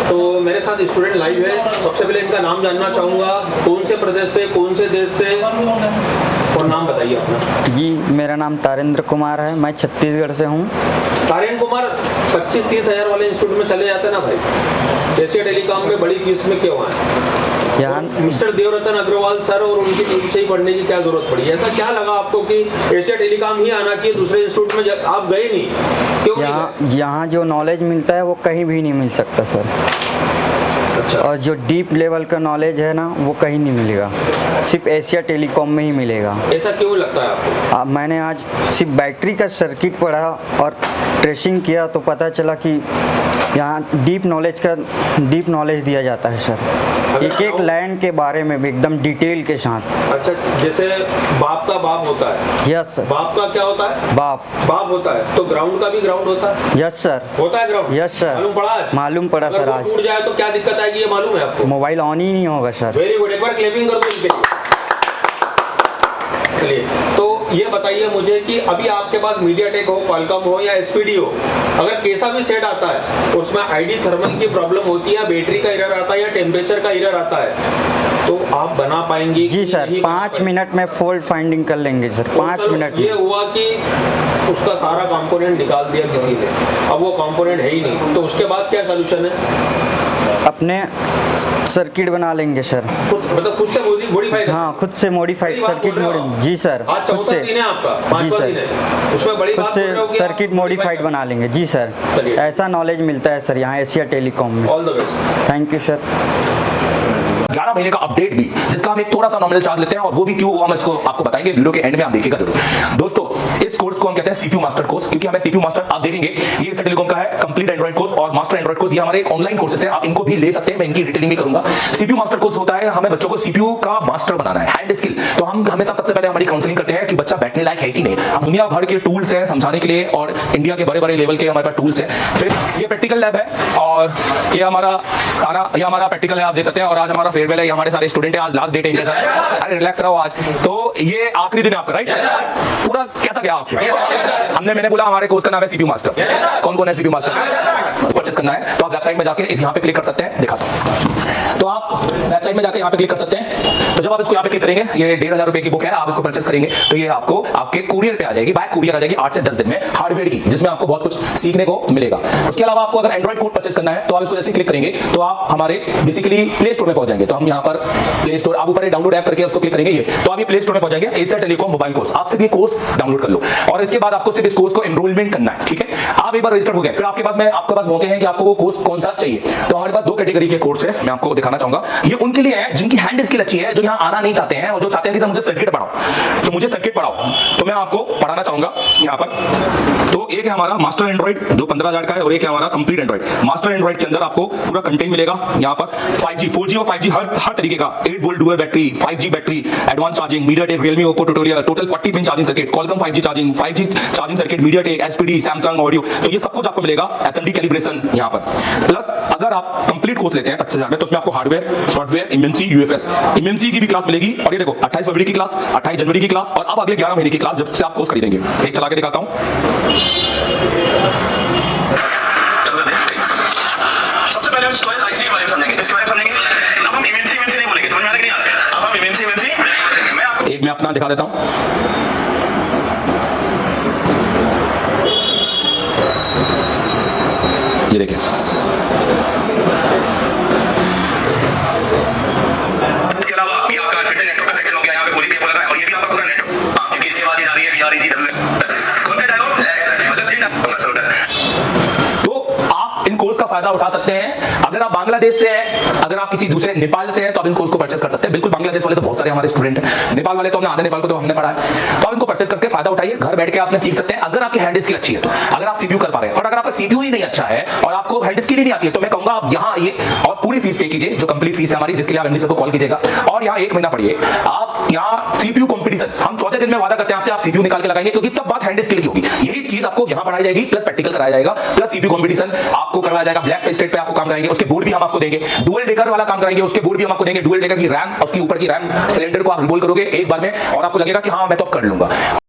तो मेरे साथ स्टूडेंट लाइव है। सबसे पहले इनका नाम जानना चाहूँगा, कौन से प्रदेश से, कौन से देश से, और नाम बताइए अपना। जी, मेरा नाम तारेंद्र कुमार है, मैं छत्तीसगढ़ से हूँ। तारेंद्र कुमार, 25-30 हज़ार वाले इंस्टीट्यूट में चले जाते ना भाई, एशिया टेलीकॉम में बड़ी फीस में क्यों आए? यहाँ मिस्टर देवरतन अग्रवाल सर और उनकी टीम से ही पढ़ने की क्या जरूरत पड़ी? ऐसा क्या लगा आपको कि एशिया टेलीकॉम ही आना चाहिए, दूसरे इंस्टीट्यूट में आप गए नहीं, क्यों नहीं गए? यहाँ जो नॉलेज मिलता है वो कहीं भी नहीं मिल सकता सर। अच्छा। और जो डीप लेवल का नॉलेज है ना, वो कहीं नहीं मिलेगा, सिर्फ एशिया टेलीकॉम में ही मिलेगा। ऐसा क्यों लगता है आपको? मैंने आज सिर्फ बैटरी का सर्किट पढ़ा और ट्रेसिंग किया तो पता चला कि यहाँ डीप नॉलेज दिया जाता है सर, एक एक लाइन के बारे में भी एकदम डिटेल के साथ। अच्छा, जैसे बाप का बाप होता है। Yes sir. बाप का क्या होता है? बाप होता है, तो ग्राउंड का भी ग्राउंड होता है। Yes sir. होता है ग्राउंड? Yes sir. मालूम पड़ा आज? मालूम पड़ा सर आज। टूट जाए तो क्या दिक्कत आएगी, ये मालूम है आपको? मोबाइल ऑन ही नहीं होगा सर। वेरी गुड, एक बार क्लैपिंग कर दो इनके लिए। चलिए, तो ये बताइए मुझे कि अभी आपके पास मीडियाटेक हो, क्वालकॉम हो या एसपीडी हो, अगर कैसा भी सेट आता है उसमें आईडी थर्मल की प्रॉब्लम होती है, बैटरी का एरर आता है या टेम्परेचर का एरर आता है, तो आप बना पाएंगे? जी सर, 5 मिनट में फॉल्ट फाइंडिंग कर लेंगे सर, 5 मिनट में। ये हुआ कि उसका सारा कंपोनेंट निकाल दिया किसी ने, अब वो कंपोनेंट है ही नहीं, तो उसके बाद क्या सोल्यूशन है? अपने सर्किट बना लेंगे सर। मतलब खुद से मॉडिफाई? हाँ, खुद से मॉडिफाइड सर्किट जी सर, आज खुद से। दिन है आपका, जी 5वां सर, दिन है, उसमें बड़ी खुद बात से सर्किट मॉडिफाइड बना लेंगे। जी सर, ऐसा नॉलेज मिलता है सर यहाँ एशिया टेलीकॉम में। All the best. Thank you sir. 11 महीने का अपडेट भी, जिसका हम एक थोड़ा सा नॉमिनल चार्ज लेते हैं, और वो भी क्यों, वो हम इसको आपको बताएंगे वीडियो के एंड में, आप देखिएगा जरूर। दोस्तों, इस कोर्स को हम कहते हैं सीपीयू मास्टर कोर्स, क्योंकि हमें सीपीयू मास्टर, आप देखेंगे ये एशिया टेलीकॉम का है कंप्लीट एंड्रॉइड कोर्स और मास्टर एंड्रॉइड कोर्स। ये हमारे ऑनलाइन कोर्सेस है, आप इनको भी ले सकते हैं, मैं इनकी डिटेलिंग भी करूंगा। सीपीयू मास्टर कोर्स होता है, हमें बच्चों को सीपीयू का मास्टर बनाना है, हैंड स्किल। तो हम हमेशा सबसे पहले हमारी काउंसलिंग करते हैं कि बच्चा बैठने लायक है कि नहीं। हम दुनिया भर के टूल्स हैं समझाने के लिए, और इंडिया के बड़े बड़े लेवल के हमारे पास टूल्स हैं। फिर ये प्रैक्टिकल लैब है, और ये हमारा प्रैक्टिकल है, आप देख सकते हैं। और आज हमारा फेयरवेल है, हमारे सारे स्टूडेंट है, आज लास्ट डेट है। अरे रिलैक्स रहो आज, तो ये आखिरी दिन है आपका, राइट? पूरा कैसा गया आपका? मैंने बोला हमारे कोर्स का नाम है सीपीयू मास्टर। कौन कौन है सीपीयू मास्टर? परचेस करना है तो आप वेबसाइट में जाके इस यहाँ पे क्लिक कर सकते हैं, दिखाता हूं। तो आप वेबसाइट में जाके यहाँ पे क्लिक कर सकते हैं। तो जब आप इसको यहाँ पे क्लिक करेंगे, ये 1500 रुपए की बुक है, आप इसको परचेस करेंगे तो ये आपको आपके कुरियर पे आ जाएगी, बाय कुरियर आ जाएगी 8 से 10 दिन में, हार्डवेयर की, जिसमें आपको बहुत कुछ सीखने को मिलेगा। उसके अलावा आपको अगर एंड्रॉइड कोड परचेस करना है तो आप इसको जैसे क्लिक करेंगे तो आप हमारे बेसिकली प्ले स्टोर में पहुंच जाएंगे। तो हम यहाँ पर प्ले स्टोर, आप ऊपर डाउनलोड ऐप करके उसको क्लिक करेंगे, ये तो आप ये प्ले स्टोर में पहुंच जाएंगे, एशिया टेलीकॉम मोबाइल कोर्स। आप सिर्फ ये कोर्स डाउनलोड कर लो, और इसके बाद आपको सिर्फ इस कोर्स को एनरोलमेंट करना है, ठीक है? आप एक बार रजिस्टर हो गए, फिर आपके पास मौके हैं कि आपको वो कोर्स कौन सा चाहिए। तो हमारे पास 2 कैटेगरी के कोर्स है, मैं आपको दिखाना चाहूंगा। ये उनके लिए है जिनकी हैंड स्किल अच्छी है, जो यहाँ आना नहीं चाहते हैं और जो चाहते हैं कि सर मुझे सर्किट पढ़ाओ, तो मुझे सर्किट पढ़ाओ, तो मैं आपको पढ़ाना चाहूंगा यहाँ पर। तो एक है हमारा मास्टर एंड्रॉइड जो 15,000 का है, और एक है हमारा कंप्लीट एंड्रॉइड। मास्टर एंड्रॉइड के अंदर आपको पूरा कंटेंट मिलेगा यहाँ पर, 5G 4G और 5G हर तरीके का, 8 volt dual battery, 5G battery, advance charging, MediaTek, Realme, Oppo tutorial, total 40 pin charging circuit, Qualcomm 5G charging, 5G charging circuit, MediaTek, SPD, Samsung audio, तो ये सब कुछ आपको मिलेगा। एसएमडी कैलिब्रेशन यहाँ पर, प्लस अगर आप कंप्लीट कोर्स लेते हैं 25,000 में, तो उसमें आपको hardware, software, MMC, UFS, MMC की भी क्लास मिलेगी। और ये देखो 28 फरवरी की क्लास, 28 जनवरी की क्लास, और अब अगले 11 महीने की क्लास जब से आप कोर्स खरीदेंगे। एक चला के दिखाता हूं। सबसे पहले हम स्टोरेज आईसी के बारे में समझेंगे, इसके बारे में समझेंगे। अब हम एमएमसी नहीं बोलेंगे, समझ में आ रहा है कि नहीं आ रहा है? अब हम एमएमसी मैं आपको एक मैं अपना दिखा देता हूं। ये देखिए, इसके अलावा ये आपका फिर से नेटवर्क का सेक्शन हो गया, यहाँ पे पॉजिटिव बोल रहा है, और ये भी आपका पूरा नेटवर्क। हां, क्योंकि इसके बाद ये आ रही है VREGW, कौन सा डायलॉग मतलब जी तो आप इन कोर्स का फायदा उठा सकते हैं। अगर आप बांग्लादेश से हैं, अगर आप किसी दूसरे नेपाल से हैं, तो आप इन कोर्स को परचेस कर सकते हैं। बिल्कुल, बांग्लादेश वाले तो बहुत सारे हमारे स्टूडेंट हैं, नेपाल वाले तो हमने आधे नेपाल को तो हमने पढ़ा है, तो आप इनको परचेस करके फायदा उठाइए, घर बैठ के आपने सीख सकते हैं। अगर आपकी हैंड स्किल अच्छी है तो, अगर आप सीपीयू कर पा रहे हैं, और अगर आपका सीपीयू ही नहीं अच्छा है और आपको हैंड स्किल ही नहीं आती है, तो मैं कहूंगा आप यहाँ आइए और पूरी फीस पे कीजिए, जो कंप्लीट फीस है हमारी, जिसके लिए आप एमडी सर को कॉल कीजिएगा, और यहाँ 1 महीना पढ़िए। आप यहाँ सीपीयू कंपटीशन, हम 14 दिन में वादा करते हैं आपसे, आप सीपीयू निकाल के लगाएंगे, क्योंकि तब बात हैंड स्किल की होगी। यही चीज आपको यहाँ पढ़ाई जाएगी, प्लस प्रैक्टिकल कराया जाएगा, प्लस सीपीयू कंपटीशन आपको करवाया जाएगा, ब्लैक पे स्टेट पे आपको काम कराएंगे, उसके बोर्ड भी हम आपको देंगे, डुअल डेकर वाला काम कराएंगे, उसके बोर्ड भी हम आपको देंगे, डुअल डेकर की रैम, उसके ऊपर की रैम सिलेंडर को आप रिमूव करोगे एक बार में, और आपको लगेगा कि हाँ मैं तो अब कर लूंगा।